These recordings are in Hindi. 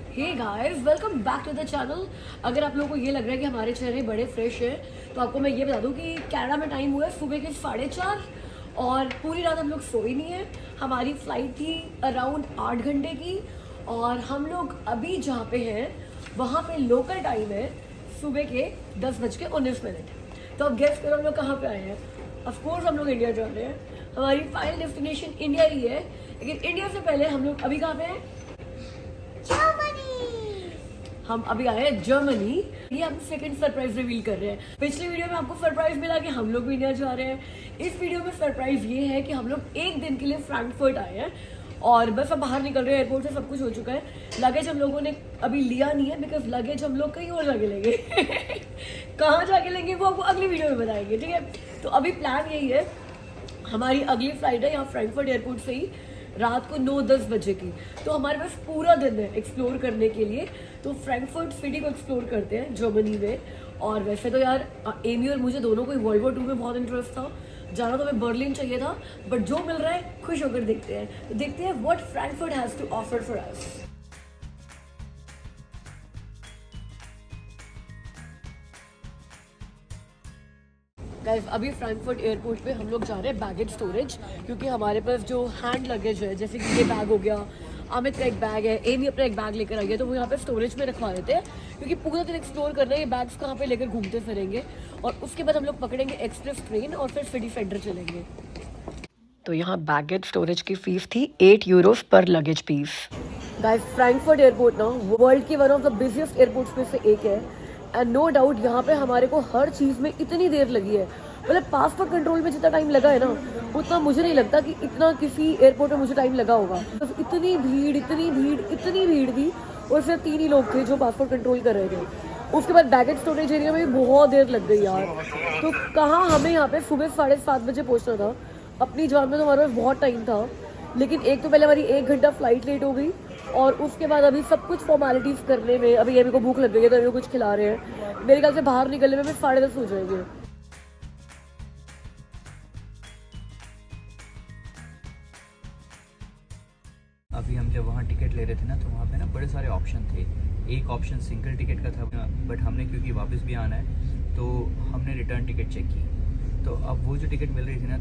Hey guys, welcome back to the channel. अगर आप लोगों को ये लग रहा है कि हमारे चेहरे बड़े फ्रेश हैं तो आपको मैं ये बता दूं कि कनाडा में टाइम हुआ है सुबह के 4:30 और पूरी रात हम लोग सोए नहीं हैं। हमारी फ़्लाइट थी अराउंड 8 घंटे की और हम लोग अभी जहाँ पे हैं वहाँ पे लोकल टाइम है सुबह के 10:19। तो अब गेस करो हम लोग कहाँ पे आए हैं। ऑफकोर्स हम लोग इंडिया जा रहे हैं। हमारी फाइनल डेस्टिनेशन इंडिया ही है, लेकिन इंडिया से पहले हम लोग अभी कहाँ पे हैं? हम अभी आए हैं जर्मनी। ये हम सेकंड सरप्राइज रिवील कर रहे हैं। पिछले वीडियो में आपको सरप्राइज मिला कि हम लोग भी इंडिया जा रहे हैं। इस वीडियो में सरप्राइज ये है कि हम लोग एक दिन के लिए फ्रैंकफर्ट आए हैं और बस अब बाहर निकल रहे हैं। एयरपोर्ट से सब कुछ हो चुका है। लगेज हम लोगों ने अभी लिया नहीं है बिकॉज लगेज हम लोग कहीं और जाके लेंगे। कहाँ जाके लेंगे वो आपको अगली वीडियो में बताएंगे, ठीक है। तो अभी प्लान यही है, हमारी अगली फ्लाइट है यहाँ फ्रैंकफर्ट एयरपोर्ट से ही रात को 9-10 बजे की। तो हमारे पास पूरा दिन है एक्सप्लोर करने के लिए। तो फ्रैंकफर्ट सिटी को एक्सप्लोर करते हैं जर्मनी में। और वैसे तो यार एमी और मुझे दोनों को वर्ल्ड वॉर 2 में बहुत इंटरेस्ट था। जाना तो हमें बर्लिन चाहिए था, बट जो मिल रहा है खुश होकर देखते हैं। तो देखते हैं what Frankfurt has to offer for us. Guys, अभी फ्रैंकफर्ट एयरपोर्ट पे हम लोग जा रहे हैं बैगेज स्टोरेज, क्योंकि हमारे पास जो हैंड लगेज है जैसे कि ये बैग हो गया, अमित का एक बैग है, एमी अपना एक बैग लेकर आई है, तो वो यहाँ पे स्टोरेज में रखवा देते हैं क्योंकि पूरा दिन एक्सप्लोर करना है। ये बैग्स कहाँ पे लेकर घूमते फिरेंगे और उसके बाद हम लोग पकड़ेंगे एक्सप्रेस ट्रेन और फिर सिटी सेंटर चलेंगे। तो यहाँ बैगेज स्टोरेज की फीस थी 8 euros per luggage piece. Guys, Frankfurt airport ना वर्ल्ड की one of the busiest airports में से एक है एंड नो डाउट यहाँ पे हमारे को हर चीज़ में इतनी देर लगी है। मतलब पासपोर्ट कंट्रोल में जितना टाइम लगा है ना, उतना मुझे नहीं लगता कि इतना किसी एयरपोर्ट में मुझे टाइम लगा होगा। तो इतनी भीड़ थी और सिर्फ 3 ही लोग थे जो पासपोर्ट कंट्रोल कर रहे थे। उसके बाद बैगेज स्टोरेज एरिया में भी बहुत देर लग गई यार। तो कहाँ हमें यहाँ पे सुबह 7:30 बजे पहुँचना था। अपनी जान में तो हमारे पास बहुत टाइम था, लेकिन एक तो पहले हमारी 1 घंटा फ्लाइट लेट हो गई और उसके बाद अभी सब कुछ फॉर्मेलिटीज़ करने में अभी एमी को भूख लग गई है तो एमी को कुछ खिला रहे हैं। मेरे ख्याल से बाहर निकलने में 10:30 हो जाएंगे। अभी हम जब वहाँ टिकट ले रहे थे ना, तो वहाँ पे ना बड़े सारे ऑप्शन थे। एक ऑप्शन सिंगल टिकट का था, बट हमने क्योंकि वापस भी आना है तो हमने रिटर्न टिकट चेक की। तो अब वो जो टिकट मिल रही थी ना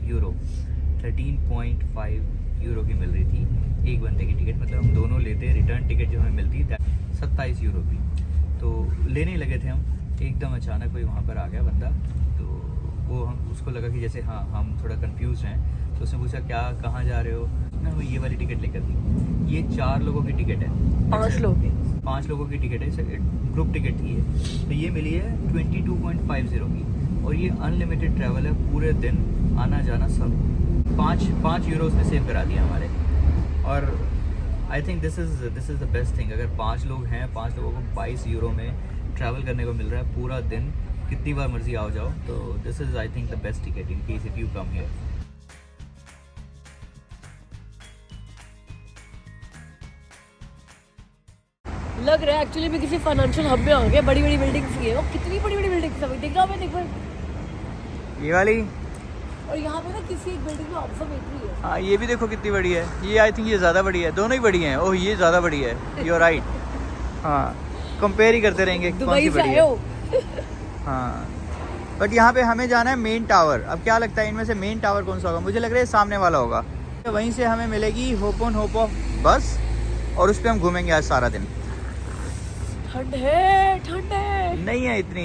यूरो 13.5 यूरो की मिल रही थी एक बंदे की टिकट। मतलब हम दोनों लेते, रिटर्न टिकट जो हमें मिलती 27 यूरो की। तो लेने लगे थे हम, एकदम अचानक कोई वहाँ पर आ गया बंदा। तो वो हम उसको लगा कि जैसे हाँ हम थोड़ा कंफ्यूज हैं, तो उसने पूछा क्या कहाँ जा रहे हो ना। वो ये वाली टिकट लेकर दी। ये 4 लोगों की टिकट है, 5 लोगों की टिकट है, ग्रुप टिकट थी ये। तो ये मिली है 22.50 की और ये अनलिमिटेड ट्रैवल है, पूरे दिन आना जाना सब। 5 यूरो उसने सेव करा दिया हमारे। और I think this is the best thing. अगर 5 लोग हैं, 5 लोगों को 22 यूरो में ट्रैवल करने को मिल रहा है पूरा दिन, कितनी बार मर्जी आओ जाओ। तो this is I think the best ticket in case if you come here. लग रहा है एक्चुअली मैं किसी फाइनेंशियल हब में आ गया। बड़ी बड़ी बिल्डिंग्स ही है, वो कितनी बड़ी बड़ी बिल्डिंग्स है, दिख रहा है एक बार ये वाली। और यहाँ पे ना किसी एक बिल्डिंग में ऑब्जर्वेटरी है। हाँ, ये भी देखो कितनी बड़ी है। ये आई थिंक ये ज़्यादा बड़ी है, दोनों ही बड़ी हैं। ओह, ये ज़्यादा बड़ी है, यू आर राइट। हाँ, कंपेयर ही करते रहेंगे कौन सी बड़ी है। हाँ, बट यहाँ पे हमें जाना है मेन टावर। अब क्या लगता है इनमें से मेन टावर कौन सा होगा? मुझे लग रहा है सामने वाला होगा। वहीं से हमें मिलेगी होप बस और उस पर हम घूमेंगे आज सारा दिन। ठंड है नहीं है इतनी।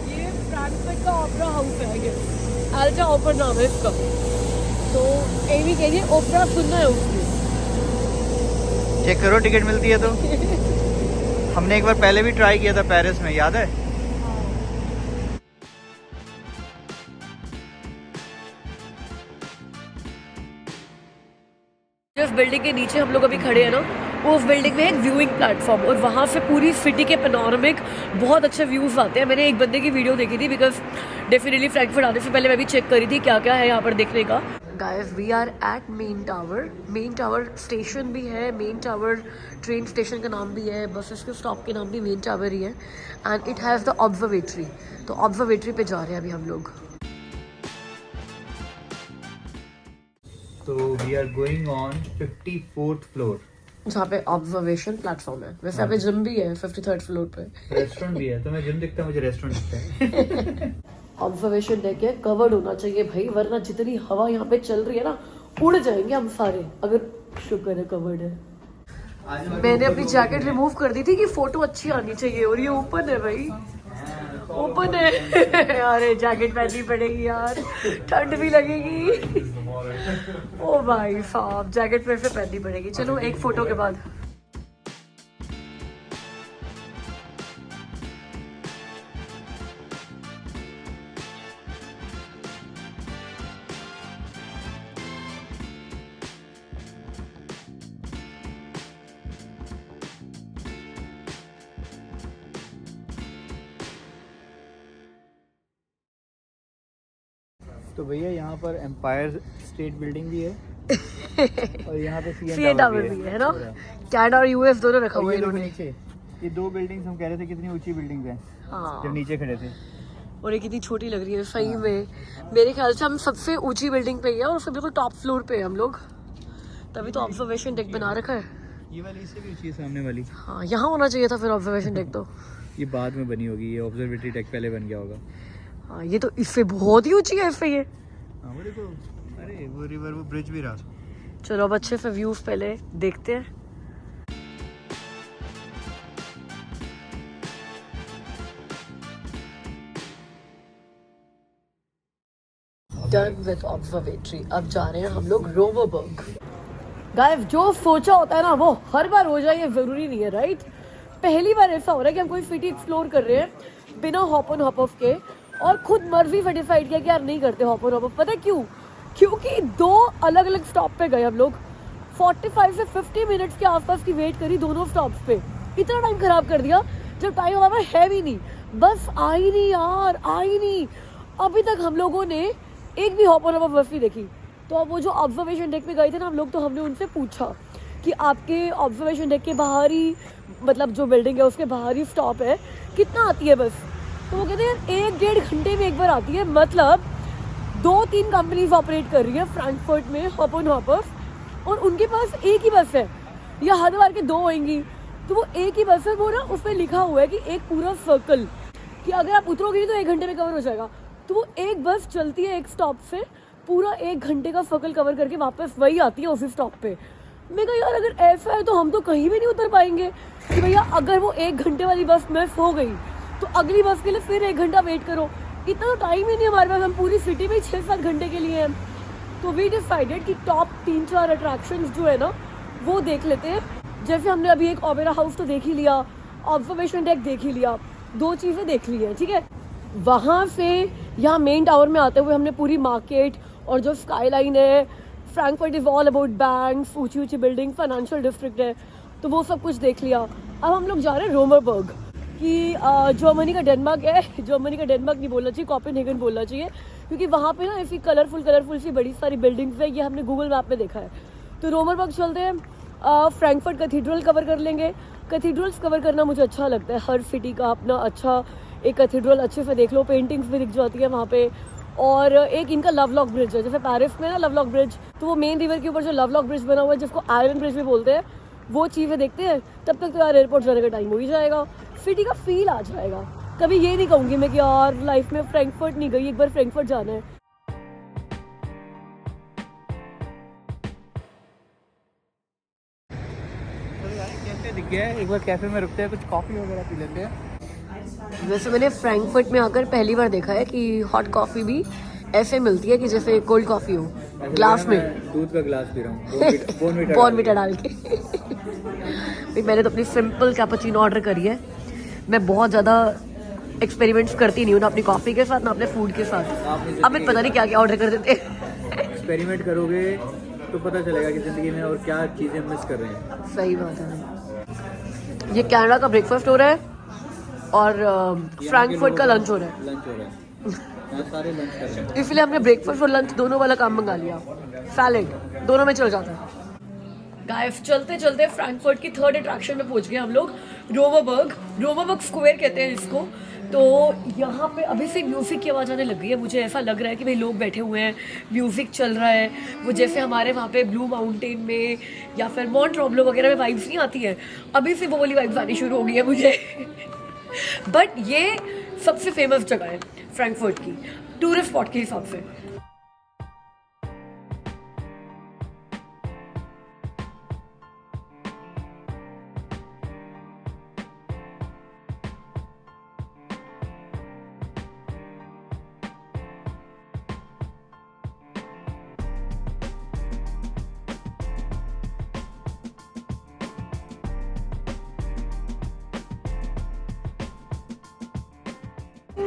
ये फ्रैंकफर्ट का ओपेरा हाउस है, ये अल्टा ओपेरा नाम है इसका। तो एमी कह रही है ओपेरा सुनना है उसको। चेक करो टिकट मिलती है तो। हमने एक बार पहले भी ट्राई किया था पेरिस में, याद है? जिस बिल्डिंग के नीचे हम लोग अभी खड़े हैं ना, वो उस बिल्डिंग में एक व्यूइंग प्लेटफॉर्म और वहाँ से पूरी सिटी के पैनोरामिक बहुत अच्छे व्यूज़ आते हैं। मैंने एक बंदे की वीडियो देखी थी बिकॉज डेफिनेटली फ्रैंकफर्ट आने से पहले मैं भी चेक करी थी क्या क्या है यहाँ पर देखने का। Guys we are at main tower station भी है, मेन टावर ट्रेन स्टेशन का नाम भी है, बसेस के स्टॉप के नाम भी मेन टावर ही है and it has the observatory. तो ऑब्जर्वेटरी पे जा रहे हैं अभी हम लोग। तो we are going on 54th floor, जहाँ पे ऑब्जर्वेशन प्लेटफॉर्म है। वैसे यहाँ पे जिम भी है 53rd फ्लोर पे, रेस्टोरेंट भी है। तो मैं जिम दिखता है, मुझे रेस्टोरेंट दिखता है। ऑब्जर्वेशन डेक है, कवर्ड होना चाहिए भाई, वरना जितनी हवा यहाँ पे चल रही है ना उड़ जाएंगे हम सारे। अगर शुक्र है कवर्ड है। मैंने अपनी जैकेट रिमूव कर दी थी कि फोटो अच्छी आनी चाहिए, और ये ओपन है भाई, ओपन है। अरे जैकेट पहननी पड़ेगी यार, ठंड भी लगेगी। ओ भाई साहब, जैकेट फिर से पहननी पड़ेगी। चलो एक फोटो के बाद। तो भैया यहाँ पर एम्पायर स्टेट बिल्डिंग भी है और यहाँ पे सीए टावर भी है ना। कनाडा और यूएस दोनों रखा हुआ है इन्होंने। नीचे ये दो बिल्डिंग्स हम कह रहे थे कितनी ऊंची बिल्डिंग्स हैं हाँ, जब नीचे खड़े थे। और ये कितनी छोटी लग रही है सही में। मेरे ख्याल से हम सबसे ऊंची बिल्डिंग पे ही है और उससे बिल्कुल टॉप फ्लोर पे है हम लोग, तभी तो ऑब्जर्वेशन डेक बना रखा है। ये वाली इससे भी ऊंची है, सामने वाली। हाँ, यहाँ होना चाहिए था फिर ऑब्जर्वेशन डेक तो। ये बाद में बनी होगी, ये ऑब्जर्वेटरी डेक पहले बन गया होगा। हाँ, ये तो इससे बहुत ही ऊंची है इससे ये। हाँ वो देखो, अरे वो रिवर, वो ब्रिज भी रहा। चलो अब अच्छे से व्यूज पहले देखते हैं। Done with observatory. अब जा रहे हैं हम लोग रोमरबर्ग। गाइस जो सोचा होता है ना वो हर बार हो जाए ये जरूरी नहीं है, राइट? पहली बार ऐसा हो रहा है कि हम कोई सिटी एक्सप्लोर कर रहे हैं बिना हॉप ऑन हॉप ऑफ के, और खुद मर्जी से डिसाइड किया कि यार नहीं करते हॉप ऑन हॉप ऑफ। पता है क्यों? क्योंकि दो अलग अलग स्टॉप पे गए हम लोग, 45 से 50 मिनट्स के आसपास की वेट करी दोनों स्टॉप्स पे। इतना टाइम खराब कर दिया जब टाइम हमारे है भी नहीं, बस आई नहीं यार, आई नहीं। अभी तक हम लोगों ने एक भी हॉप ऑन हॉप ऑफ बस नहीं देखी। तो अब वो जो ऑब्जर्वेशन डेक पे गए थे ना हम लोग, तो हमने उनसे पूछा कि आपके ऑब्जर्वेशन डेक के बाहर ही, मतलब जो बिल्डिंग है उसके बाहर ही स्टॉप है, कितना आती है बस? तो वो कहते हैं 1-1.5 घंटे में एक बार आती है। मतलब 2-3 कंपनीज ऑपरेट कर रही है फ्रैंकफर्ट में हॉप ऑन हॉप ऑफ, और उनके पास एक ही बस है, या हर बार के 2 होंगी। तो वो एक ही बस है, वो ना उस पर लिखा हुआ है कि एक पूरा सर्कल, कि अगर आप उतरोगे तो 1 घंटे में कवर हो जाएगा। तो वो एक बस चलती है एक स्टॉप से, पूरा 1 घंटे का सर्कल कवर करके वापस वही आती है उसी स्टॉप पे। मैं कहा यार अगर ऐसा है तो हम तो कहीं भी नहीं उतर पाएंगे कि भैया अगर वो 1 घंटे वाली बस मिस हो गई तो अगली बस के लिए फिर 1 घंटा वेट करो। इतना तो टाइम ही नहीं हमारे पास, हम पूरी सिटी में 6-7 घंटे के लिए हैं। तो वी डिसाइडेड कि टॉप 3-4 अट्रैक्शंस जो है ना वो देख लेते हैं। जैसे हमने अभी एक ओपेरा हाउस तो देख ही लिया, ऑब्जर्वेशन डेक देख ही लिया, 2 चीज़ें देख ली है, ठीक है। वहाँ से यहाँ मेन टावर में आते हुए हमने पूरी मार्केट और जो स्काई लाइन है, Frankfurt is all about banks, ऊंची ऊंची बिल्डिंग, फाइनेंशियल डिस्ट्रिक्ट है, तो वो सब कुछ देख लिया। अब हम लोग जा रहे हैं रोमरबर्ग, कि जर्मनी का डेनमार्क है। जर्मनी का डेनमार्क नहीं बोलना चाहिए, कोपेनहेगन बोलना चाहिए, क्योंकि वहाँ पे ना ऐसी कलरफुल सी बड़ी सारी बिल्डिंग्स है। ये हमने गूगल मैप में देखा है। तो रोमरबर्ग चलते हैं, फ्रैंकफर्ट कैथीड्रल कवर कर लेंगे। कैथीड्रल्स कवर करना मुझे अच्छा लगता है, हर सिटी का अपना अच्छा एक कैथीड्रल अच्छे से देख लो, पेंटिंग्स भी दिख जाती है वहाँ पे। और एक इनका लवलॉक ब्रिज है, जैसे पेरिस में ना लवलॉक ब्रिज, तो वो मेन रिवर के ऊपर जो लवलॉक ब्रिज बना हुआ है जिसको आयरन ब्रिज भी बोलते हैं, वो चीज़ें देखते हैं। तब तक तो यार एयरपोर्ट जाने का टाइम हो ही जाएगा, सिटी का फील आ जाएगा। कभी ये नहीं कहूँगी मैं कि यार लाइफ में फ्रैंकफर्ट नहीं गई, एक बार फ्रैंकफर्ट जाना है। कैफे दिख गया है, एक बार कैफे में रुकते हैं, कुछ कॉफी वगैरह पी लेते हैं। वैसे मैंने फ्रैंकफर्ट में आकर पहली बार देखा है कि हॉट कॉफ़ी भी ऐसे मिलती है कि जैसे कोल्ड कॉफ़ी हो, ग्लास में। दूध का ग्लास पी रहा हूँ, बॉर्नविटा डाल के। भाई मैंने तो अपनी सिंपल कैपुचिनो ऑर्डर करी है। मैं बहुत ज़्यादा एक्सपेरिमेंट्स करती नहीं हूँ, ना अपनी कॉफ़ी के साथ ना अपने फूड के साथ। अब मैं पता नहीं क्या क्या ऑर्डर कर देते हैं। एक्सपेरिमेंट करोगे तो पता चलेगा कि ज़िंदगी में और क्या चीज़ें मिस कर रहे हैं। सही बात है। ये कनाडा का ब्रेकफास्ट हो रहा है और फ्रैंकफर्ट का लंच हो रहा है। लंच हो रहा है, सारे लंच कर रहे हैं। इसलिए हमने ब्रेकफास्ट और लंच दोनों वाला काम मंगा लिया। सैलेड, दोनों में चल जाता है। गाइस चलते चलते फ्रैंकफर्ट की थर्ड अट्रैक्शन में पहुंच गए हम लोग, रोमरबर्ग स्क्वायर कहते हैं इसको। तो यहाँ पे अभी से म्यूज़िक की आवाज़ आने लग गई है, मुझे ऐसा लग रहा है कि भाई लोग बैठे हुए हैं, म्यूज़िक चल रहा है। वो जैसे हमारे वहाँ पे ब्लू माउंटेन में या फिर मॉन्ट रोब्लो वगैरह में वाइब्स नहीं आती है, अभी से वो वाली वाइब्स आनी शुरू हो गई है मुझे। बट ये सबसे फेमस जगह है फ्रैंकफर्ट की, टूरिस्ट स्पॉट के हिसाब से।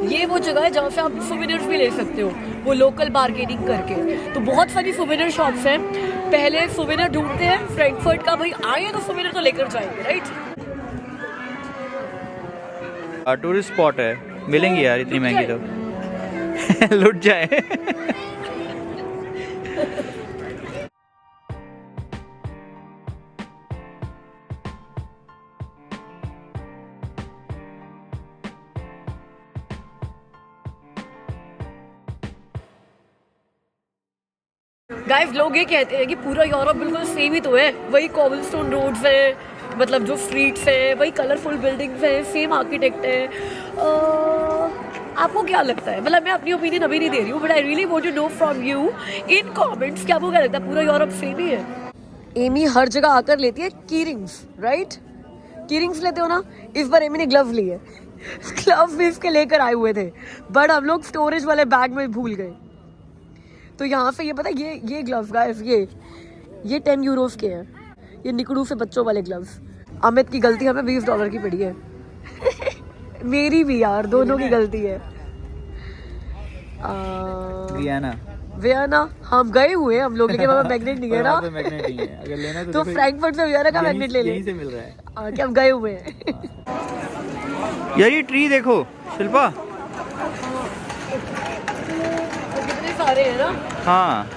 ये वो जगह है जहाँ से आप सोवेनियर्स भी ले सकते हो, वो लोकल बार्गेनिंग करके। तो बहुत सारी सोवेनियर शॉप्स हैं, पहले सोवेनियर ढूंढते हैं फ्रैंकफर्ट का, भाई आए तो सोवेनियर तो लेकर जाएंगे, राइट। टूरिस्ट स्पॉट है, मिलेंगी यार इतनी महंगी तो। लुट जाए। गाइस लोग ये कहते हैं कि पूरा यूरोप बिल्कुल सेम ही तो है, वही कॉबलस्टोन रोड्स हैं, मतलब जो स्ट्रीट्स हैं, वही कलरफुल बिल्डिंग्स हैं, सेम आर्किटेक्ट है। आपको क्या लगता है? मतलब मैं अपनी ओपिनियन अभी नहीं दे रही हूँ, but I really want to know from you in comments कि आपको क्या लगता है पूरा यूरोप सेम ही है? एमी हर जगह आकर लेती है की रिंग्स, राइट? की रिंग्स लेते हो ना, इस बार एमी ने ग्लव ली है। ग्लव भी इसके लेकर आए हुए थे, बट हम लोग स्टोरेज वाले बैग में भूल गए। तो यहाँ पे ये पता है, ये ग्लव्स गाइस, ये 10 यूरोस के हैं, ये निकड़ू से बच्चों वाले ग्लव्स। अमित की गलती हमें $20 की पड़ी है। मेरी भी यार, दोनों की गलती है। वियना हम गए हुए हम लोग, लेकिन वहाँ मैग्नेट नहीं है ना। अगर लेना तो फ्रैंकफर्ट से वियना का मैग्नेट ले ले, यहीं से मिल रहा है। कि हम गए हुए हैं। यार ये ट्री देखो शिल्पा, कितने सारे हैं ना। हाँ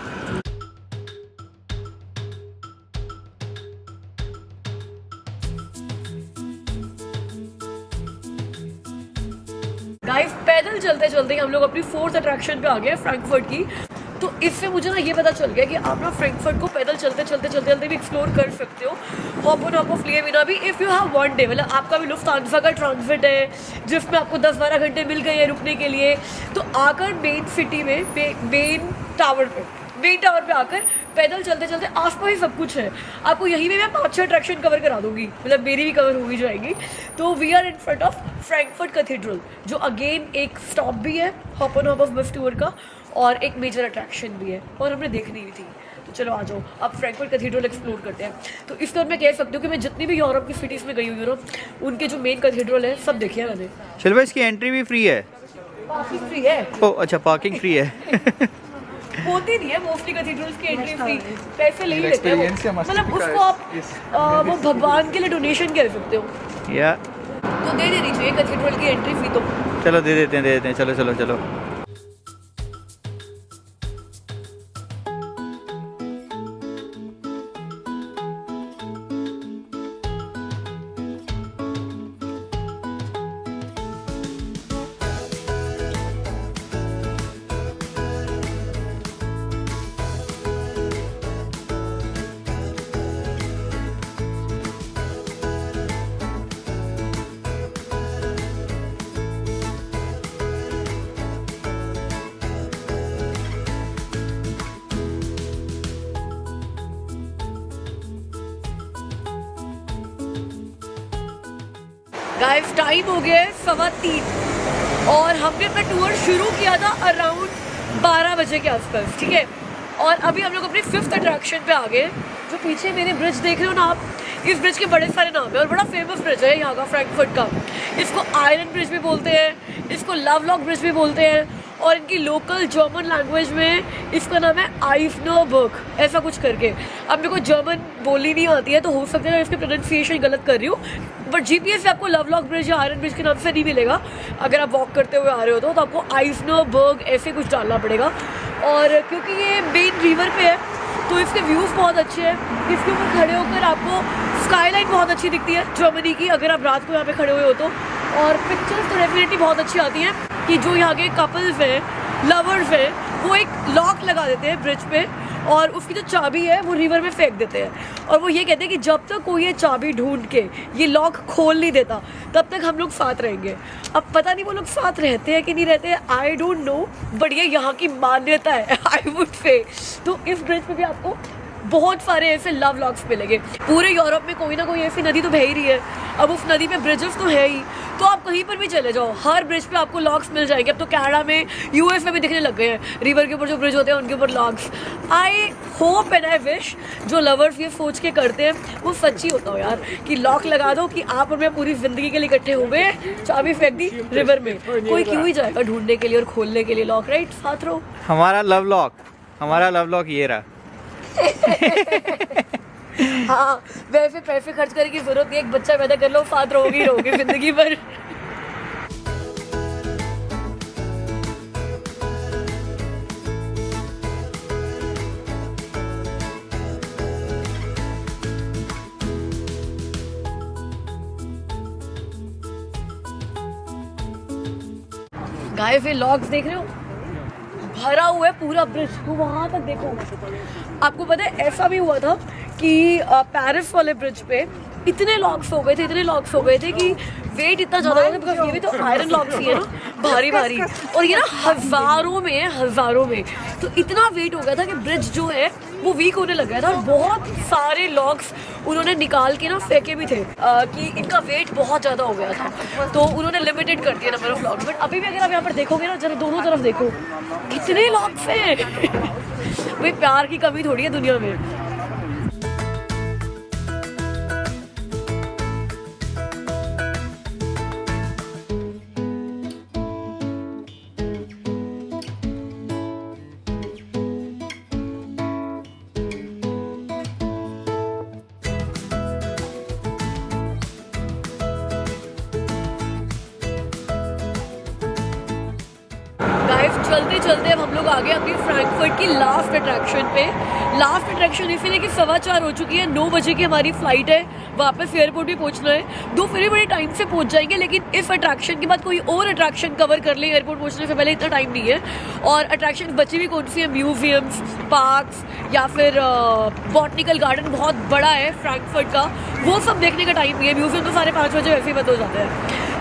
गाइस पैदल चलते चलते हम लोग अपनी फोर्थ अट्रैक्शन पे आ गए फ्रैंकफर्ट की। तो इससे मुझे ना ये पता चल गया कि आप ना फ्रैंकफर्ट को पैदल चलते चलते भी एक्सप्लोर कर सकते हो, हॉप ऑन हॉप ऑफ लिए बिना भी, if you have one day. मतलब आपका भी लुफ्तांसा का ट्रांजिट है जिसमें आपको 10-12 घंटे मिल गए हैं रुकने के लिए। तो आकर मेन सिटी में मेन टावर पे आकर पैदल चलते चलते आसपास ही सब कुछ है। आपको यहीं में मैं 5-6 अट्रैक्शन कवर करा दूंगी, मतलब मेरी भी कवर हो ही जाएगी। तो we are in front of Frankfurt cathedral, जो अगेन एक स्टॉप भी है hop on hop off bus tour का, और एक मेजर अट्रैक्शन भी है, और हमने देखनी भी थी। तो चलो आ जाओ, अब फ्रैंकफर्ट कैथेड्रल एक्सप्लोर करते हैं। तो इस तरह मैं कह सकती हूँ कि मैं जितनी भी यूरोप की सिटीज़ में गई हुई हूँ ना, उनके जो मेन कैथेड्रल है सब देखी है मैंने। शिल्पा इसकी एंट्री भी फ्री है? पार्किंग फ्री है। ओह अच्छा, पार्किंग फ्री है। होती नहीं है मोस्टली कैथेड्रल्स की एंट्री फ्री, पैसे ले ही लेते हैं वो। मतलब उसको आप वो भगवान के लिए डोनेशन कह सकते हो या, तो दे देनी चाहिए कैथेड्रल की एंट्री फी। तो चलो दे देते हैं, चलो चलो चलो। गाइस टाइम हो गया है 3:15 और हमने अपना टूर शुरू किया था अराउंड 12 बजे के आसपास, ठीक है। और अभी हम लोग अपनी 5th अट्रैक्शन पे आ गए। जो पीछे मेरे ब्रिज देख रहे हो ना आप, इस ब्रिज के बड़े सारे नाम है और बड़ा फेमस ब्रिज है यहाँ का फ्रैंकफर्ट का। इसको आयरन ब्रिज भी बोलते हैं, इसको लव लॉक ब्रिज भी बोलते हैं, और इनकी लोकल जर्मन लैंग्वेज में इसका नाम है आइफनरबर्ग, ऐसा कुछ करके। अब मेरे को जर्मन बोलनी नहीं आती है तो हो सकता है मैं इसकी प्रोनाउंसिएशन गलत कर रही हूँ, बट जीपीएस से आपको लव लॉक ब्रिज या आयरन ब्रिज के नाम से नहीं मिलेगा। अगर आप वॉक करते हुए आ रहे हो तो आपको आइफनरबर्ग ऐसे कुछ डालना पड़ेगा। और क्योंकि ये मेन रिवर पे है तो इसके व्यूज़ बहुत अच्छे हैं। इसके ऊपर खड़े होकर आपको स्काईलाइन बहुत अच्छी दिखती है जर्मनी की, अगर आप रात को यहाँ पे खड़े हुए हो तो। और पिक्चर्स तो डेफिनेटली बहुत अच्छी आती हैं कि जो यहाँ के कपल्स हैं, लवर्स हैं, वो एक लॉक लगा देते हैं ब्रिज पे और उसकी जो चाबी है वो रिवर में फेंक देते हैं। और वो ये कहते हैं कि जब तक कोई ये चाबी ढूंढ के ये लॉक खोल नहीं देता तब तक हम लोग साथ रहेंगे। अब पता नहीं वो लोग साथ रहते हैं कि नहीं रहते हैं, आई डोंट नो, बट ये यहाँ की मान्यता है आई वुड से। तो इस ब्रिज पे भी आपको बहुत सारे ऐसे लव लॉक्स मिलेंगे। पूरे यूरोप में कोई ना कोई ऐसी नदी तो बह ही रही है, अब उस नदी पे ब्रिजेस तो है ही, तो आप कहीं पर भी चले जाओ हर ब्रिज पे आपको लॉक्स मिल जाएंगे। अब तो कनाडा में, यूएस में भी दिखने लग गए हैं रिवर के ऊपर जो ब्रिज होते हैं उनके ऊपर locks. I hope and I wish जो लवर्स ये सोच के करते हैं वो सच्ची होता हो यार, कि लॉक लगा दो कि आप और मैं पूरी जिंदगी के लिए इकट्ठे हो गए, चाबी फेंक दी रिवर में, कोई क्यों ही जाएगा ढूंढने के लिए और खोलने के लिए लॉक, राइट? साथ रहो। हमारा लव लॉक ये रहा। हाँ, वैसे पैसे खर्च करने की जरूरत नहीं, एक बच्चा पैदा कर लो, साथ रहोगे जिंदगी भर। गाइस ये लॉक्स देख रहे हो, भरा हुआ है पूरा ब्रिज, तो वहां तक देखो। आपको पता है ऐसा भी हुआ था कि पेरिस वाले ब्रिज पे इतने लॉक्स हो गए थे कि वेट इतना ज़्यादा हो गया, बिकॉज ये भी तो आयरन लॉक्स ही है ना, भारी और ये ना हज़ारों में, तो इतना वेट हो गया था कि ब्रिज जो है वो वीक होने लग गया था। और बहुत सारे लॉक्स उन्होंने निकाल के ना फेंके भी थे कि इनका वेट बहुत ज़्यादा हो गया था, तो उन्होंने लिमिटेड कर दिया नंबर ऑफ लॉक्स। बट अभी भी अगर आप यहाँ पर देखोगे ना, जरा दोनों तरफ देखो कितने लॉक्स हैं भाई, प्यार की कमी थोड़ी है दुनिया में। चलते चलते अब हम लोग आ गए अपनी फ्रैंकफर्ट की लास्ट अट्रैक्शन पे। लास्ट अट्रैक्शन इसलिए कि 4:15 हो चुकी है, 9 बजे की हमारी फ्लाइट है, वापस एयरपोर्ट भी पहुंचना है। दो फिर बड़े टाइम से पहुंच जाएंगे, लेकिन इस अट्रैक्शन के बाद कोई और अट्रैक्शन कवर कर ले एयरपोर्ट पहुंचने से पहले, इतना टाइम नहीं है। और अट्रैक्शन बची भी कौन सी है, म्यूजियम्स, पार्क्स या फिर बॉटनिकल गार्डन बहुत बड़ा है फ्रैंकफर्ट का, वो सब देखने का टाइम नहीं है। म्यूजियम तो 5:30 बजे वैसे ही बंद हो जाते हैं।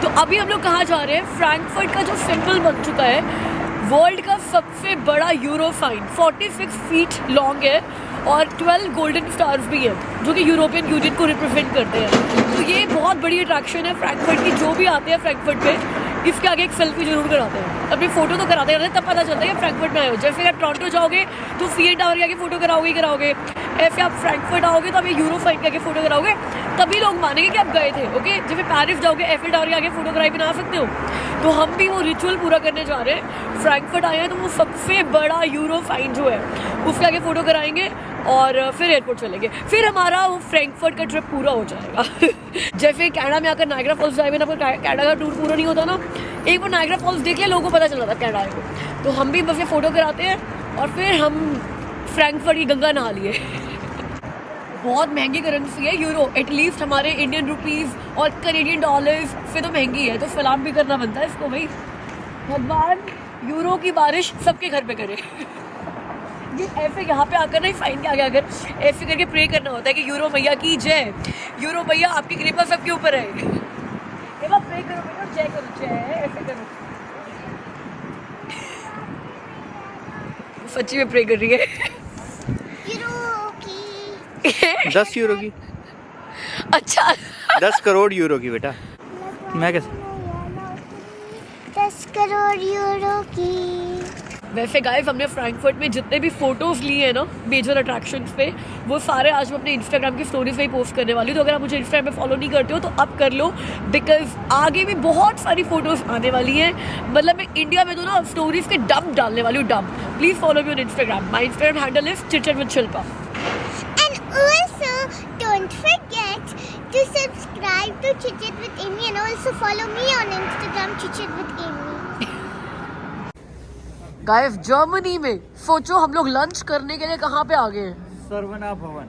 तो अभी हम लोग कहाँ जा रहे हैं, फ्रैंकफर्ट का जो सिंबल बन चुका है वर्ल्ड का सबसे बड़ा यूरोसाइन, 46 फीट लॉन्ग है और 12 गोल्डन स्टार्स भी हैं जो कि यूरोपियन यूनियन को रिप्रेजेंट करते हैं। तो ये बहुत बड़ी अट्रैक्शन है फ्रैंकफर्ट की। जो भी आते हैं फ्रैंकफर्ट पे इसके आगे एक सेल्फी जरूर कराते हैं, अपनी फोटो तो कराते हैं, तब पता चलता है कि फ्रैंकफर्ट में आए हो। जैसे आप टोरंटो जाओगे तो सीएन टावर के आगे फोटो कराओगे, ऐसे आप फ्रैंकफर्ट आओगे तो आप ये यूरोसाइन के आगे फोटो कराओगे, तभी लोग मानेंगे कि आप गए थे। ओके, जैसे पेरिस जाओगे एफिल टावर के आगे फोटो कराई बना सकते हो, तो हम भी वो रिचुअल पूरा करने जा रहे हैं। फ्रैंकफर्ट आए हैं तो वो सबसे बड़ा यूरोसाइन जो है उसके आगे फोटो कराएंगे और फिर एयरपोर्ट चलेंगे, फिर हमारा वो फ्रैंकफर्ट का ट्रिप पूरा हो जाएगा। जैसे कनाडा में आकर नायग्रा फॉल्स जाए ना, कनाडा का टूर पूरा नहीं होता ना, एक बार नायग्रा फॉल्स देख लिया लोगों को पता चल जाता कनाडा आए को, तो हम भी बस ये फोटो कराते हैं और फिर हम फ्रैंकफर्ट की गंगा नहा लिए। बहुत महंगी करेंसी है यूरो, एटलीस्ट हमारे इंडियन रुपीज़ और कनेडियन डॉलर्स से तो महंगी है, तो सलाम भी करना बनता है इसको भाई। भगवान यूरो की बारिश सबके घर पे करे। ये ऐसे यहाँ पे आकर नहीं फाइन के आगे आकर ऐसे करके प्रे करना होता है कि यूरो मैया की जय, यूरो मैया आपकी कृपा सबके ऊपर है। एक बार प्रे करो बेटा, जय करो, जय ऐसे करो। सच्ची में प्रे कर रही है। 10 यूरो की, अच्छा 10 करोड़ यूरो की बेटा, मैं कैसे 10 करोड़ यूरो की। वैसे गाइस हमने फ्रैंकफर्ट में जितने भी फोटोज़ लिए हैं ना मेजर अट्रैक्शंस पे, वो सारे आज मैं अपने इंस्टाग्राम की स्टोरी पे ही पोस्ट करने वाली हूँ। तो अगर आप मुझे इंस्टाग्राम पे फॉलो नहीं करते हो तो अब कर लो, बिकॉज आगे भी बहुत सारी फोटोज़ आने वाली हैं। मतलब मैं इंडिया में तो ना स्टोरीज के डंप डालने वाली हूँ, dump. Please follow me on Instagram, my Instagram handle is chitchat with Shilpa. Also, don't forget to subscribe to Chit-Chat with Amy and also follow me on Instagram, Chit-Chat with Amy. Guys Germany में सोचो हम लोग लंच करने के लिए कहाँ पे आ गए हैं, सरवना भवन।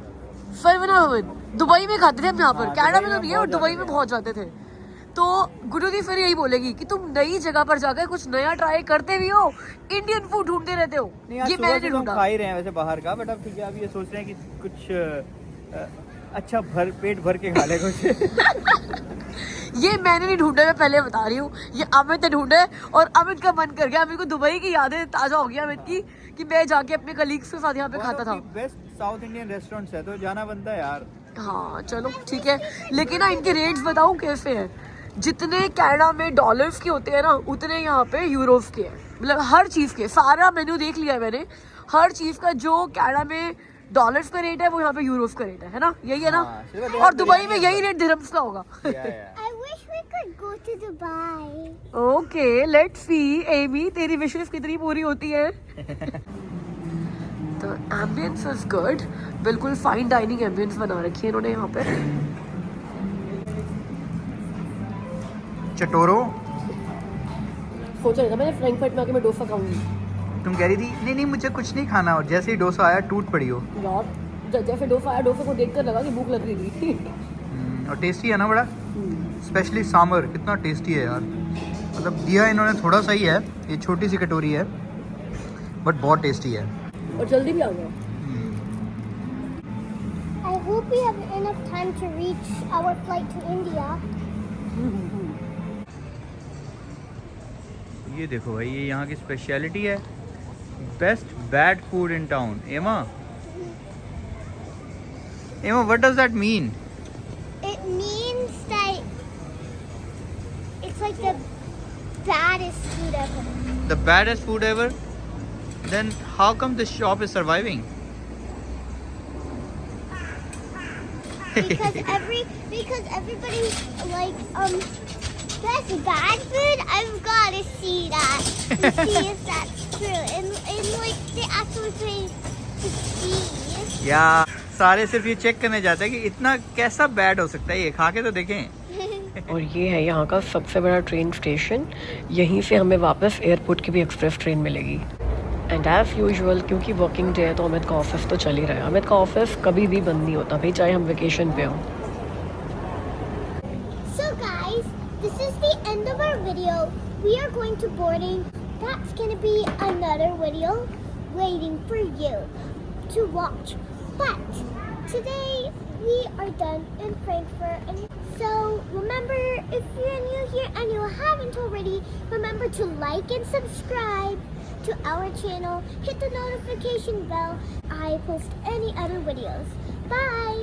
सरवना भवन दुबई में खाते थे हम यहाँ पर, हाँ, कनाडा दुबई में तो में नहीं है और बहुत दुबई में जाते बहुत जाते थे। तो गुरु दी फिर यही बोलेगी कि तुम नई जगह पर जाकर कुछ नया ट्राई करते भी हो, इंडियन फूड ढूंढते रहते हो। नहीं, आज ये सुबह मैंने से नहीं तो हम ढूंढा। खा ही रहे हैं वैसे बाहर का, बट अब ठीक है, अब ये सोच रहे हैं कि कुछ अच्छा पेट भर के खा ले कुछ। ये मैंने नहीं ढूंढा, मैं पहले बता रही हूँ, ये अमित ने ढूंढा है और अमित का मन कर गया। अमित को दुबई की यादें ताजा हो गया अमित की कि मैं जाके अपने कलीग्स के साथ यहाँ पे खाता था। बेस्ट साउथ इंडियन रेस्टोरेंट्स है तो जाना बनता है यार। हाँ चलो ठीक है, लेकिन ना इनके रेट्स बताऊँ कैसे हैं। जितने कनाडा में डॉलर्स के होते हैं ना, उतने यहाँ पे यूरोस के हैं। मतलब हर चीज़ के, सारा मेन्यू देख लिया है मैंने, हर चीज़ का जो कनाडा में डॉलर्स का रेट है वो यहाँ पे यूरोस का रेट है ना, यही है ना। हाँ, सिर्फ और दुबई में यही रेट दिरहम्स का होगा। I wish we could go to Dubai. Okay let's see Amy, तेरी विशेष कितनी पूरी होती है। तो एम्बियंस इज गुड, बिल्कुल फाइन डाइनिंग एम्बियंस बना रखी है इन्होंने यहाँ पे। चटोरो, सोचा नहीं था मैंने फ्रैंकफर्ट में आके मैं डोसा खाऊंगी। तुम कह रही थी नहीं नहीं मुझे कुछ नहीं खाना, और जैसे ही डोसा आया टूट पड़ी हो। यार जैसे डोसा आया, डोसा को देखकर लगा कि भूख लग रही थी। और टेस्टी है ना बड़ा, स्पेशली सांबर कितना टेस्टी है यार। मतलब दिया इन्होंने थोड़ा सा ही है, ये छोटी सी कटोरी है, बट बहुत टेस्टी है। और जल्दी भी आ गया। I hope we have enough time to reach our flight to India. ये देखो भाई, ये यहाँ की स्पेशलिटी है, best bad food in town. Emma what does that mean? It means that it's like the baddest food ever. The baddest food ever? Then how come this shop is surviving? Because everybody's like, that's bad food. I've got to see that to see if that's true. And like they actually say to see. या सारे सिर्फ ये चेक करने जाते हैं कि इतना कैसा बैड हो सकता है, ये खा के तो देखें। और ये है यहाँ का सबसे बड़ा ट्रेन स्टेशन, यहीं से हमें वापस एयरपोर्ट की भी एक्सप्रेस ट्रेन मिलेगी। एंड एज यूजुअल क्योंकि वर्किंग डे है तो अमित का ऑफिस तो चल ही रहा है। अमित का ऑफिस कभी भी बंद नहीं होता भाई, चाहे हम वेकेशन पे हों। So guys, this is the end of our video. We are going to boarding. That's gonna be another video waiting for you to watch. But today we are done in Frankfurt. And so remember, if you're new here and you haven't already, remember to like and subscribe to our channel. Hit the notification bell. I post any other videos. Bye.